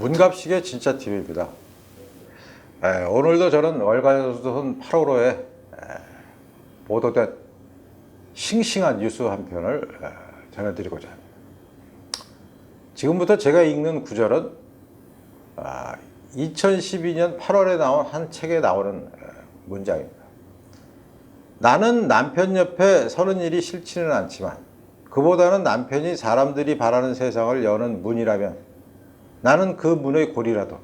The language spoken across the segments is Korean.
문갑식의 진짜 팀입니다. 오늘도 저는 월간조선 8월호에 보도된 싱싱한 뉴스 한 편을 전해드리고자 합니다. 지금부터 제가 읽는 구절은 2012년 8월에 나온 한 책에 나오는 문장입니다. 나는 남편 옆에 서는 일이 싫지는 않지만 그보다는 남편이 사람들이 바라는 세상을 여는 문이라면 나는 그 문의 고리라도,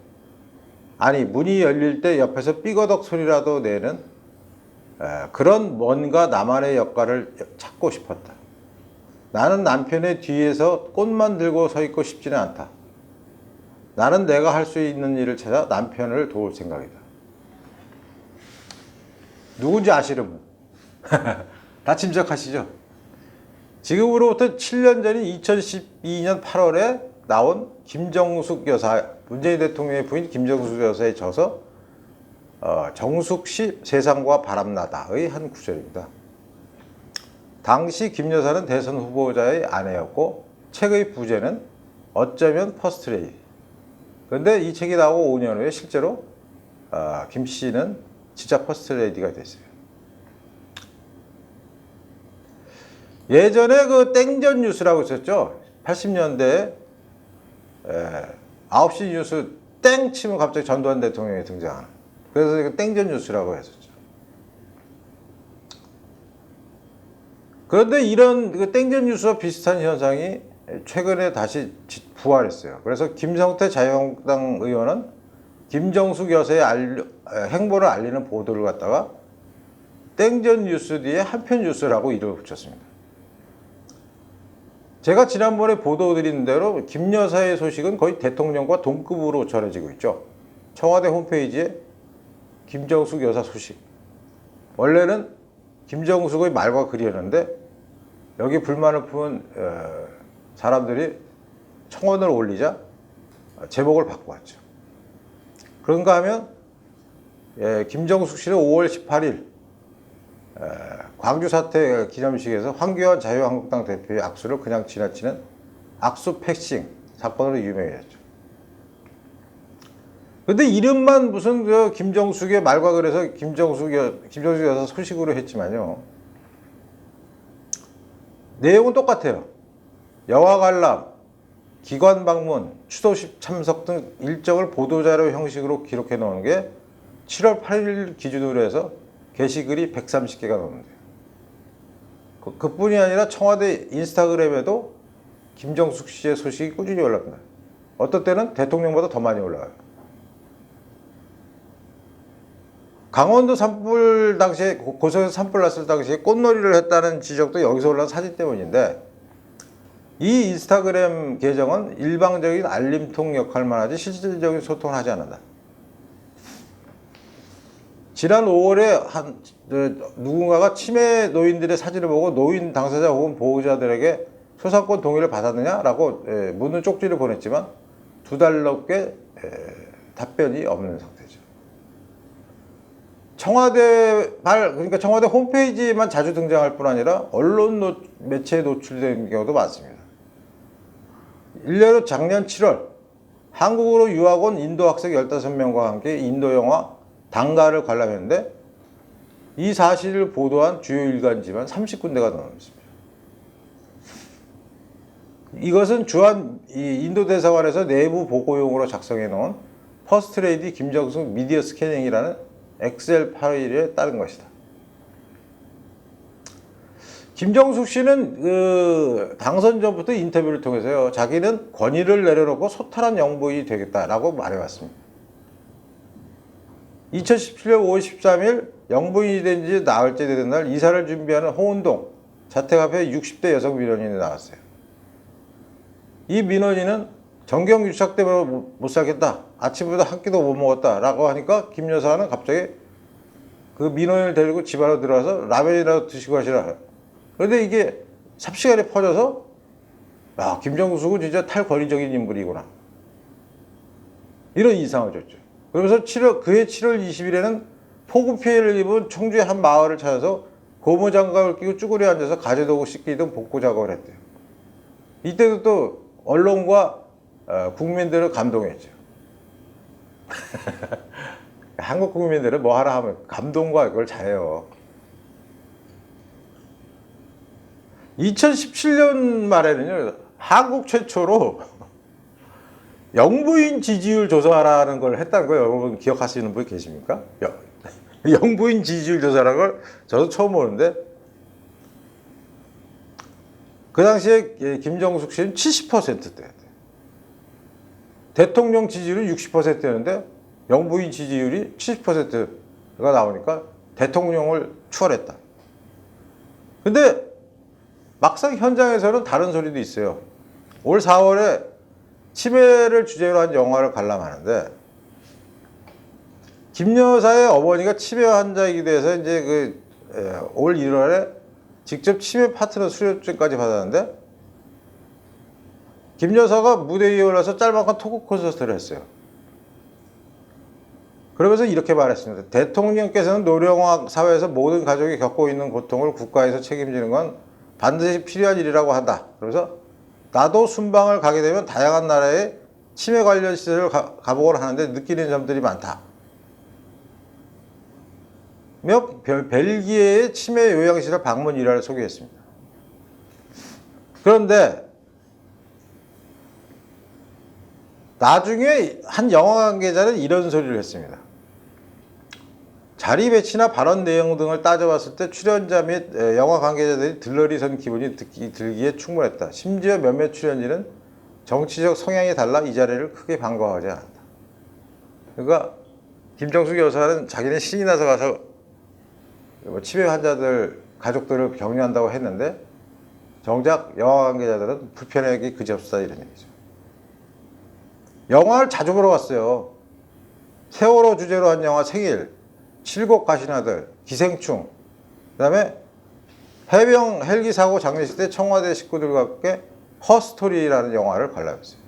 아니 문이 열릴 때 옆에서 삐거덕 소리라도 내는 그런 뭔가 나만의 역할을 찾고 싶었다. 나는 남편의 뒤에서 꽃만 들고 서 있고 싶지는 않다. 나는 내가 할 수 있는 일을 찾아 남편을 도울 생각이다. 누군지 아시는 분? 다 짐작하시죠? 지금으로부터 7년 전인 2012년 8월에 나온 김정숙 여사, 문재인 대통령의 부인 김정숙 여사의 저서 정숙 씨 세상과 바람나다의 한 구절입니다. 당시 김 여사는 대선 후보자의 아내였고 책의 부제는 어쩌면 퍼스트레이디. 그런데 이 책이 나오고 5년 후에 실제로 김 씨는 진짜 퍼스트레이디가 됐어요. 예전에 그 땡전 뉴스라고 있었죠. 80년대에 9시 뉴스 땡 치면 갑자기 전두환 대통령이 등장하는. 그래서 이거 땡전 뉴스라고 했었죠. 그런데 이런 그 땡전 뉴스와 비슷한 현상이 최근에 다시 부활했어요. 그래서 김성태 자유한국당 의원은 김정숙 여사의 행보를 알리는 보도를 갖다가 땡전 뉴스 뒤에 한편 뉴스라고 이름을 붙였습니다. 제가 지난번에 보도드린 대로 김 여사의 소식은 거의 대통령과 동급으로 전해지고 있죠. 청와대 홈페이지에 김정숙 여사 소식. 원래는 김정숙의 말과 글이었는데 여기 불만을 품은 사람들이 청원을 올리자 제목을 바꿔왔죠. 그런가 하면 김정숙 씨는 5월 18일 광주 사태 기념식에서 황교안 자유한국당 대표의 악수를 그냥 지나치는 악수 패싱 사건으로 유명해졌죠. 근데 이름만 무슨 김정숙의 말과 그래서 김정숙 여사 소식으로 했지만요. 내용은 똑같아요. 여가 관람, 기관 방문, 추도식 참석 등 일정을 보도자료 형식으로 기록해 놓은 게 7월 8일 기준으로 해서 게시글이 130개가 넘는데요. 그뿐이 아니라 청와대 인스타그램에도 김정숙 씨의 소식이 꾸준히 올라갑니다. 어떤 때는 대통령보다 더 많이 올라가요. 강원도 산불 당시에, 고성에서 산불 났을 당시에 꽃놀이를 했다는 지적도 여기서 올라온 사진 때문인데, 이 인스타그램 계정은 일방적인 알림통 역할만 하지 실질적인 소통을 하지 않는다. 지난 5월에 누군가가 치매 노인들의 사진을 보고 노인 당사자 혹은 보호자들에게 소상권 동의를 받았느냐라고 묻는 쪽지를 보냈지만 2달 넘게 답변이 없는 상태죠. 그러니까 청와대 홈페이지만 자주 등장할 뿐 아니라 언론 매체에 노출된 경우도 많습니다. 일례로 작년 7월 한국으로 유학 온 인도 학생 15명과 함께 인도 영화 단가를 관람했는데 이 사실을 보도한 주요 일간지만 30군데가 넘습니다. 이것은 주한 인도 대사관에서 내부 보고용으로 작성해 놓은 퍼스트레이디 김정숙 미디어 스캐닝이라는 엑셀 파일에 따른 것이다. 김정숙 씨는 당선 전부터 인터뷰를 통해서요, 자기는 권위를 내려놓고 소탈한 영부인이 되겠다라고 말해왔습니다. 2017년 5월 13일 영부인이 된 지 나흘째 되는 날 이사를 준비하는 홍은동 자택 앞에 60대 여성 민원인이 나왔어요. 이 민원인은 정경 유착 때문에 못 살겠다. 아침부터 한 끼도 못 먹었다. 라고 하니까 김 여사는 갑자기 그 민원인을 데리고 집 안으로 들어와서 라면이라도 드시고 하시라. 그런데 이게 삽시간에 퍼져서 김정숙은 진짜 탈권위적인 인물이구나. 이런 인상을 줬죠. 그러면서 그해 7월 20일에는 폭우 피해를 입은 청주의 한 마을을 찾아서 고무장갑을 끼고 쭈그려 앉아서 가재도구 씻기 등 복구 작업을 했대요. 이때도 또 언론과 국민들을 감동했죠. 한국 국민들은 뭐 하나 하면 감동과 그걸 잘해요. 2017년 말에는요, 한국 최초로 영부인 지지율 조사라는 걸 했다는 거예요. 여러분 기억하시는 분 계십니까? 영부인 지지율 조사라는 걸 저도 처음 보는데, 그 당시에 김정숙 씨는 70%대였대요. 대통령 지지율이 60%였는데 영부인 지지율이 70%가 나오니까 대통령을 추월했다. 근데 막상 현장에서는 다른 소리도 있어요. 올 4월에 치매를 주제로 한 영화를 관람하는데, 김 여사의 어머니가 치매 환자이기도 해서 이제 올 1월에 직접 치매 파트너 수료증까지 받았는데, 김 여사가 무대 위에 올라서 짤막한 토크 콘서트를 했어요. 그러면서 이렇게 말했습니다. 대통령께서는 노령화 사회에서 모든 가족이 겪고 있는 고통을 국가에서 책임지는 건 반드시 필요한 일이라고 한다. 그래서 나도 순방을 가게 되면 다양한 나라의 치매 관련 시설을 가보곤 하는데 느끼는 점들이 많다. 벨기에의 치매 요양시설 방문 일화를 소개했습니다. 그런데 나중에 한 영화 관계자는 이런 소리를 했습니다. 자리 배치나 발언 내용 등을 따져봤을 때 출연자 및 영화 관계자들이 들러리 선 기분이 들기에 충분했다. 심지어 몇몇 출연진은 정치적 성향이 달라 이 자리를 크게 반가워하지 않았다. 그러니까 김정숙 여사는 자기는 신이 나서 가서 치매 환자들 가족들을 격려한다고 했는데, 정작 영화 관계자들은 불편하기 그지없다 이런 얘기죠. 영화를 자주 보러 갔어요. 세월호 주제로 한 영화 생일, 칠곡 가신 아들, 기생충, 그 다음에 해병 헬기 사고 장례식 때 청와대 식구들과 함께 허스토리라는 영화를 관람했어요.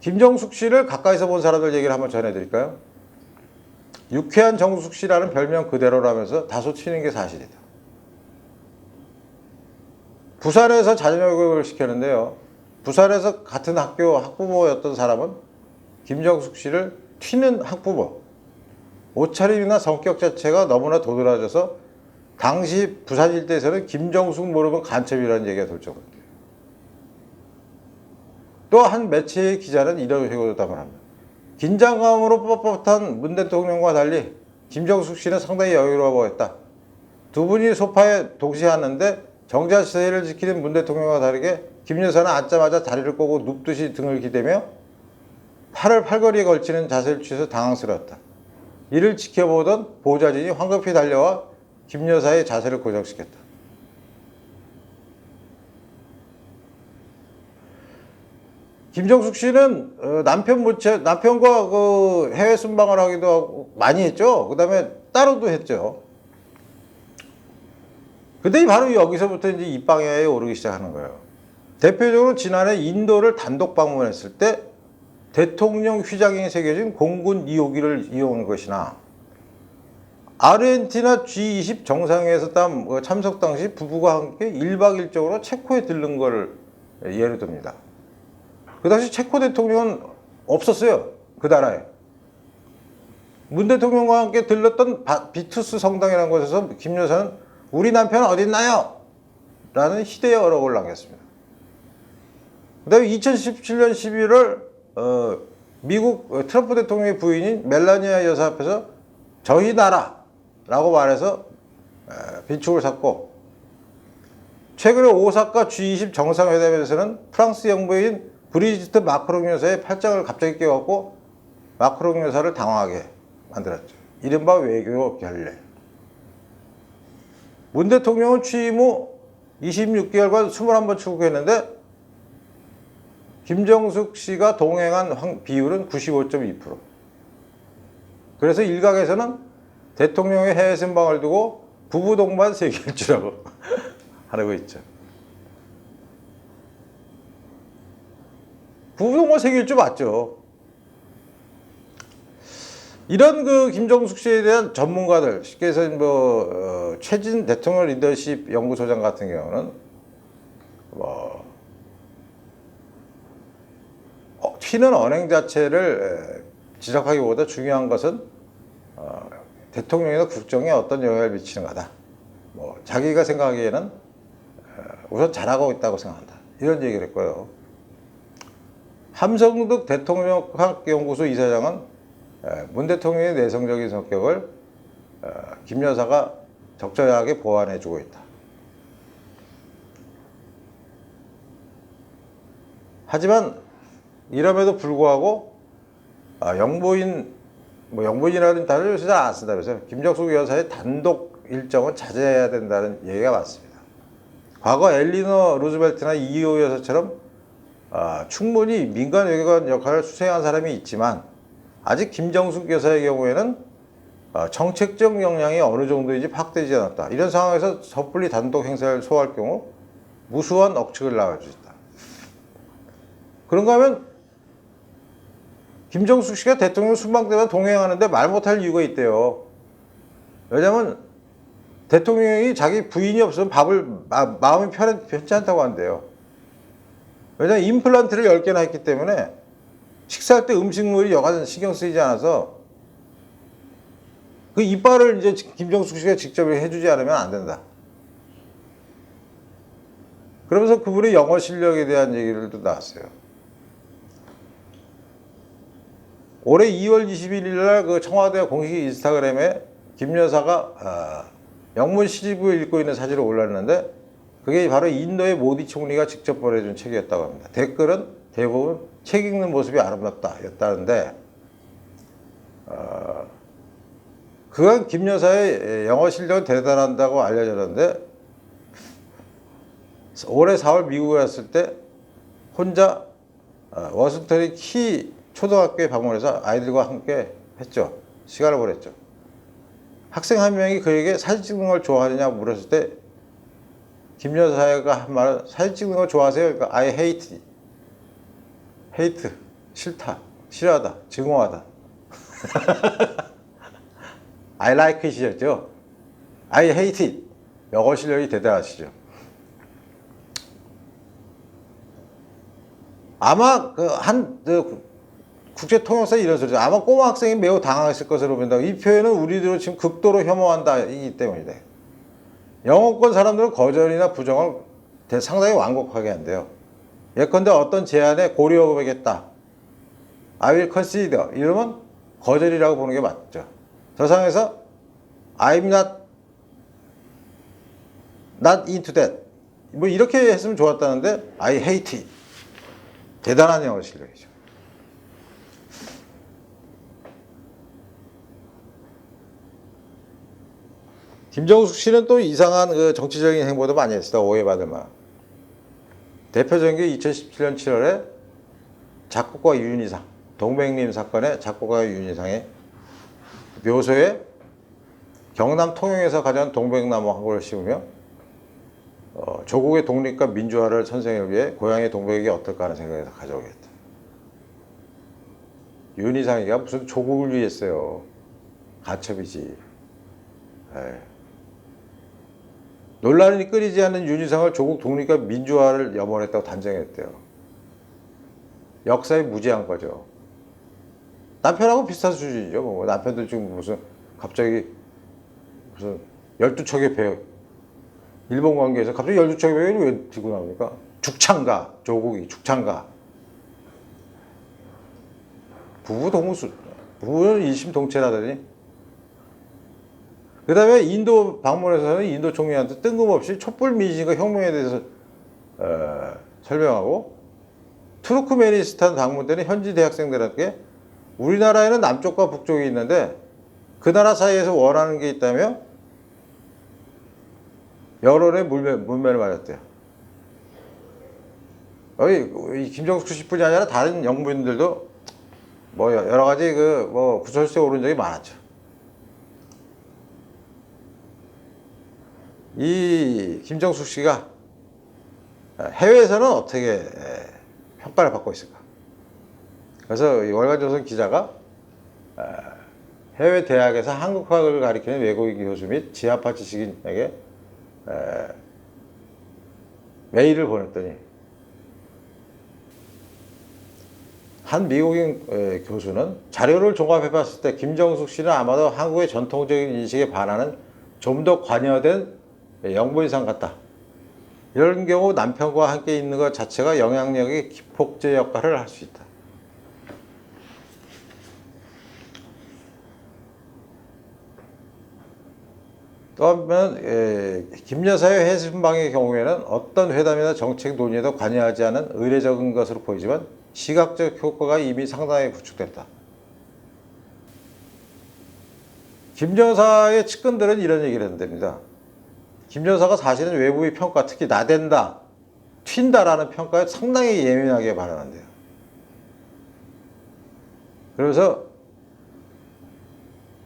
김정숙 씨를 가까이서 본 사람들 얘기를 한번 전해드릴까요? 유쾌한 정숙 씨라는 별명 그대로라면서 다소 튀는 게 사실이다. 부산에서 자녀교육을 시켰는데요. 부산에서 같은 학교 학부모였던 사람은 김정숙 씨를 튀는 학부모, 옷차림이나 성격 자체가 너무나 도드라져서 당시 부산 일대에서는 김정숙 모르면 간첩이라는 얘기가 돌 정도예요. 또 한 매체의 기자는 이런 식으로 답을 합니다. 긴장감으로 뻣뻣한 문 대통령과 달리 김정숙 씨는 상당히 여유로워 보였다. 두 분이 소파에 동시에 앉는데 정자세를 지키는 문 대통령과 다르게 김 여사는 앉자마자 다리를 꼬고 눕듯이 등을 기대며 팔을 팔걸이에 걸치는 자세를 취해서 당황스러웠다. 이를 지켜보던 보좌진이 황급히 달려와 김 여사의 자세를 고정시켰다. 김정숙 씨는 남편과 해외 순방을 하기도 하고 많이 했죠. 그 다음에 따로도 했죠. 근데 바로 여기서부터 이제 입방야에 오르기 시작하는 거예요. 대표적으로 지난해 인도를 단독 방문했을 때 대통령 휘장이 새겨진 공군 2호기를 이용한 것이나, 아르헨티나 G20 정상회에서 참석 당시 부부가 함께 1박 2일적으로 체코에 들른 걸 예로 듭니다. 그 당시 체코 대통령은 없었어요. 그 나라에. 문 대통령과 함께 들렀던 비투스 성당이라는 곳에서 김 여사는 우리 남편은 어디 있나요? 라는 희대의 어록을 남겼습니다. 그 다음에 2017년 11월 미국 트럼프 대통령의 부인인 멜라니아 여사 앞에서 저희 나라라고 말해서 비축을 샀고, 최근에 오사카 G20 정상회담에서는 프랑스 영부인 브리지트 마크롱 여사의 팔짱을 갑자기 껴갖고 마크롱 여사를 당황하게 만들었죠. 이른바 외교 결례. 문 대통령은 취임 후 26개월간 21번 출국했는데 김정숙 씨가 동행한 비율은 95.2%. 그래서 일각에서는 대통령의 해외 순방을 두고 부부 동반 세계일주라고 하고 있죠. 부부 동반 세계일주 맞죠. 이런 김정숙 씨에 대한 전문가들, 쉽게 해서 최진 대통령 리더십 연구소장 같은 경우는 튀는 언행 자체를 지적하기보다 중요한 것은 대통령이나 국정에 어떤 영향을 미치는가다. 뭐 자기가 생각하기에는 우선 잘하고 있다고 생각한다. 이런 얘기를 했고요. 함성득 대통령학연구소 이사장은 문 대통령의 내성적인 성격을 김 여사가 적절하게 보완해주고 있다. 하지만 이럼에도 불구하고 영부인이라는 단어를 잘 안 쓴다면서요. 김정숙 여사의 단독 일정은 자제해야 된다는 얘기가 많습니다. 과거 엘리너 루즈벨트나 이호 여사처럼 충분히 민간 외교관 역할을 수행한 사람이 있지만 아직 김정숙 여사의 경우에는 정책적 역량이 어느 정도인지 파악되지 않았다. 이런 상황에서 섣불리 단독 행사를 소화할 경우 무수한 억측을 낳을 수 있다. 그런가 하면 김정숙 씨가 대통령 순방 때만 동행하는데 말 못할 이유가 있대요. 왜냐면 대통령이 자기 부인이 없으면 마음이 편치 않다고 한대요. 왜냐면 임플란트를 10개나 했기 때문에 식사할 때 음식물이 여간 신경 쓰이지 않아서 그 이빨을 이제 김정숙 씨가 직접 해주지 않으면 안 된다. 그러면서 그분의 영어 실력에 대한 얘기들도 나왔어요. 올해 2월 21일 날 그 청와대 공식 인스타그램에 김 여사가 영문 시집을 읽고 있는 사진을 올렸는데 그게 바로 인도의 모디 총리가 직접 보내준 책이었다고 합니다. 댓글은 대부분 책 읽는 모습이 아름답다 였다는데 그간 김 여사의 영어 실력은 대단하다고 알려졌는데 올해 4월 미국에 갔을 때 혼자 워싱턴의 키 초등학교에 방문해서 아이들과 함께 했죠. 시간을 보냈죠. 학생 한 명이 그에게 사진 찍는 걸 좋아하느냐고 물었을 때 김 여사가 한 말은 사진 찍는 걸 좋아하세요? 그러니까 I hate, 싫다, 싫어하다, 증오하다. I like it이었죠. I hate it. 영어 실력이 대단하시죠. 아마 국제통역사 이런 소리죠. 아마 꼬마 학생이 매우 당황했을 것으로 본다. 이 표현은 우리들은 지금 극도로 혐오한다이기 때문이다. 영어권 사람들은 거절이나 부정을 상당히 완곡하게 한대요. 예컨대 어떤 제안에 고려해보겠다. I will consider. 이러면 거절이라고 보는 게 맞죠. 저 상에서 I'm not into that. 뭐 이렇게 했으면 좋았다는데 I hate it. 대단한 영어 실력이죠. 김정숙 씨는 또 이상한 그 정치적인 행보도 많이 했습니다. 오해받을 만한. 대표적인 게 2017년 7월에 작곡가 윤희상, 동백님 사건의 작곡가 윤희상의 묘소에 경남 통영에서 가져온 동백나무 한 그루를 심으며 조국의 독립과 민주화를 선생을 위해 고향의 동백이 어떨까 하는 생각에서 가져오겠다. 윤희상이가 무슨 조국을 위했어요. 가첩이지. 에이. 논란이 끊이지 않는 윤희상을 조국 독립과 민주화를 염원했다고 단정했대요. 역사에 무지한 거죠. 남편하고 비슷한 수준이죠. 뭐 남편도 지금 갑자기 12척의 배, 일본 관계에서 갑자기 12척의 배를 왜 들고 나옵니까? 죽창가, 조국이 죽창가. 부부는 일심동체라더니. 그 다음에 인도 방문에서는 인도 총리한테 뜬금없이 촛불 민심과 혁명에 대해서 설명하고, 투르크메니스탄 방문 때는 현지 대학생들에게 우리나라에는 남쪽과 북쪽이 있는데 그 나라 사이에서 원하는 게 있다며 여론의 문매를 맞았대요. 여기 김정숙 씨뿐이 아니라 다른 영부인들도 뭐 여러 가지 구설수에 오른 적이 많았죠. 이 김정숙 씨가 해외에서는 어떻게 평가를 받고 있을까? 그래서 이 월간조선 기자가 해외 대학에서 한국학을 가리키는 외국인 교수 및 지하파 지식인에게 메일을 보냈더니 한 미국인 교수는 자료를 종합해 봤을 때 김정숙 씨는 아마도 한국의 전통적인 인식에 반하는 좀 더 관여된 영부인상 같다. 이런 경우 남편과 함께 있는 것 자체가 영향력이 기폭제 역할을 할 수 있다. 또 한편 김 여사의 해신방의 경우에는 어떤 회담이나 정책 논의에도 관여하지 않은 의례적인 것으로 보이지만 시각적 효과가 이미 상당히 구축됐다. 김 여사의 측근들은 이런 얘기를 한답니다. 김 여사가 사실은 외부의 평가, 특히 나댄다, 튄다라는 평가에 상당히 예민하게 반응한대요. 그래서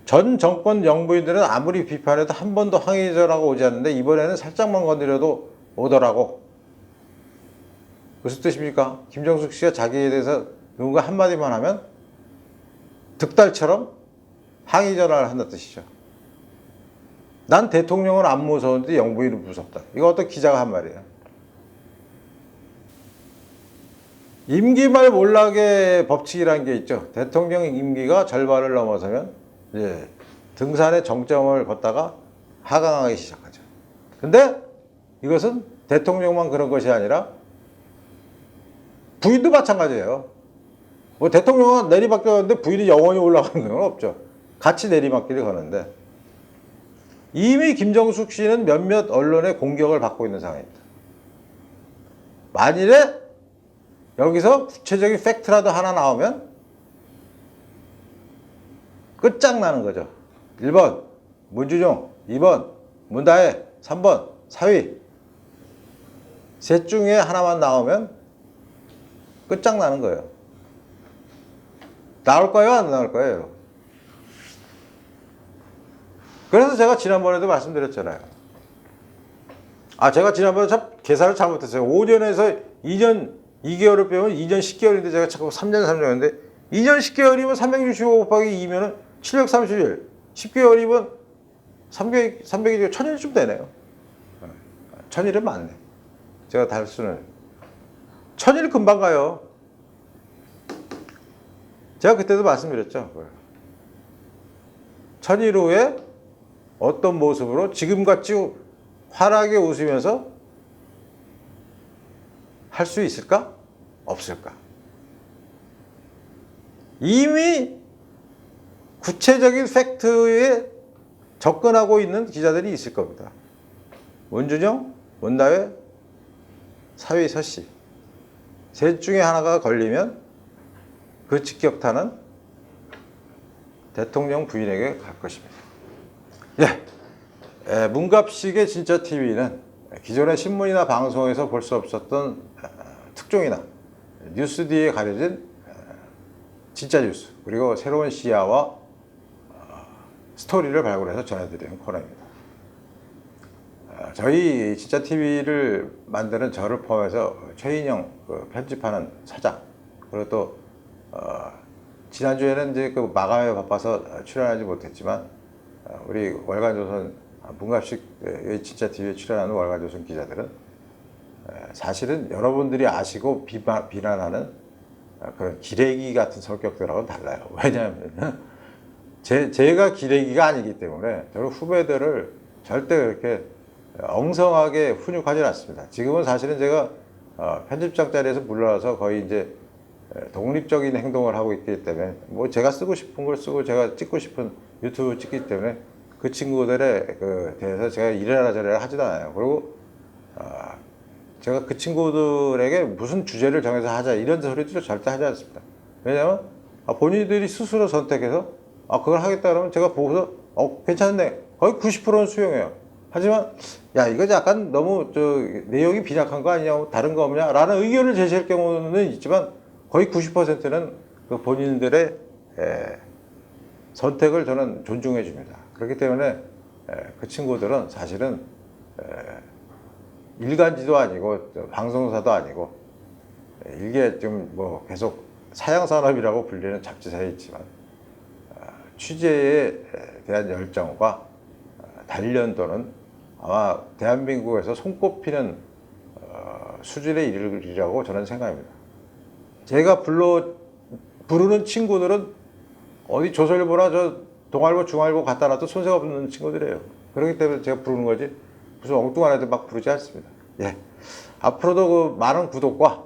전 정권 영부인들은 아무리 비판해도 한 번도 항의 전화가 오지 않는데 이번에는 살짝만 건드려도 오더라고. 무슨 뜻입니까? 김정숙 씨가 자기에 대해서 누군가 한마디만 하면 득달처럼 항의 전화를 한다는 뜻이죠. 난 대통령은 안 무서운데 영부인은 무섭다. 이거 어떤 기자가 한 말이에요. 임기 말 몰락의 법칙이라는 게 있죠. 대통령 임기가 절반을 넘어서면 이제 등산의 정점을 걷다가 하강하기 시작하죠. 근데 이것은 대통령만 그런 것이 아니라 부인도 마찬가지예요. 뭐 대통령은 내리막길하는데 부인이 영원히 올라가는 건 없죠. 같이 내리막길을 가는데 이미 김정숙 씨는 몇몇 언론의 공격을 받고 있는 상황입니다. 만일에 여기서 구체적인 팩트라도 하나 나오면 끝장나는 거죠. 1번 문준용, 2번 문다혜, 3번 사위. 셋 중에 하나만 나오면 끝장나는 거예요. 나올까요? 안 나올까요? 그래서 제가 지난번에도 말씀드렸잖아요. 제가 지난번에 참 계산을 잘못했어요. 5년에서 2년 2개월을 빼면 2년 10개월인데 제가 자꾸 3년 3년인데 2년 10개월이면 365 곱하기 2면은 731. 10개월이면 300이 1000일쯤 되네요. 1000일은 맞네. 제가 달수는 1000일 금방 가요. 제가 그때도 말씀드렸죠. 1000일 후에 어떤 모습으로 지금같이 환하게 웃으면서 할 수 있을까? 없을까? 이미 구체적인 팩트에 접근하고 있는 기자들이 있을 겁니다. 문준용, 문다혜, 사위 서씨. 셋 중에 하나가 걸리면 그 직격탄은 대통령 부인에게 갈 것입니다. 문갑식의 진짜 TV는 기존의 신문이나 방송에서 볼 수 없었던 특종이나 뉴스 뒤에 가려진 진짜 뉴스 그리고 새로운 시야와 스토리를 발굴해서 전해드리는 코너입니다. 저희 진짜 TV를 만드는 저를 포함해서 최인영 편집하는 사장 그리고 또 지난주에는 이제 그 마감에 바빠서 출연하지 못했지만 우리 월간조선 문갑식 진짜 TV에 출연하는 월간조선 기자들은 사실은 여러분들이 아시고 비난하는 그런 기레기 같은 성격들하고는 달라요. 왜냐하면 제가 기레기가 아니기 때문에 저는 후배들을 절대 그렇게 엉성하게 훈육하지 않습니다. 지금은 사실은 제가 편집장 자리에서 물러나서 거의 이제 독립적인 행동을 하고 있기 때문에 뭐 제가 쓰고 싶은 걸 쓰고 제가 찍고 싶은 유튜브 찍기 때문에 그 친구들에 대해서 제가 이래라 저래라 하지도 않아요. 그리고 제가 그 친구들에게 무슨 주제를 정해서 하자 이런 소리도 절대 하지 않습니다. 왜냐하면 본인들이 스스로 선택해서 그걸 하겠다 그러면 제가 보고서 괜찮네. 거의 90%는 수용해요. 하지만 야 이거 약간 너무 내용이 빈약한 거 아니냐 다른 거 없냐 라는 의견을 제시할 경우는 있지만 거의 90%는 그 본인들의 선택을 저는 존중해 줍니다. 그렇기 때문에 그 친구들은 사실은 일간지도 아니고 방송사도 아니고 이게 좀 뭐 계속 사양산업이라고 불리는 잡지사에 있지만 취재에 대한 열정과 단련도는 아마 대한민국에서 손꼽히는 수준에 이르리라고 저는 생각합니다. 제가 부르는 친구들은 어디 조선일보나 저 동아일보, 중앙일보 갖다 놔도 손색 없는 친구들이에요. 그렇기 때문에 제가 부르는 거지 무슨 엉뚱한 애들 막 부르지 않습니다. 예. 앞으로도 그 많은 구독과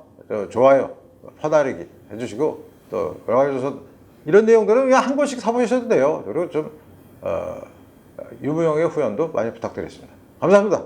좋아요, 퍼다리기 해주시고 또 열강조선 이런 내용들은 그냥 한 권씩 사보셔도 돼요. 그리고 좀 유무형의 후원도 많이 부탁드리겠습니다. 감사합니다.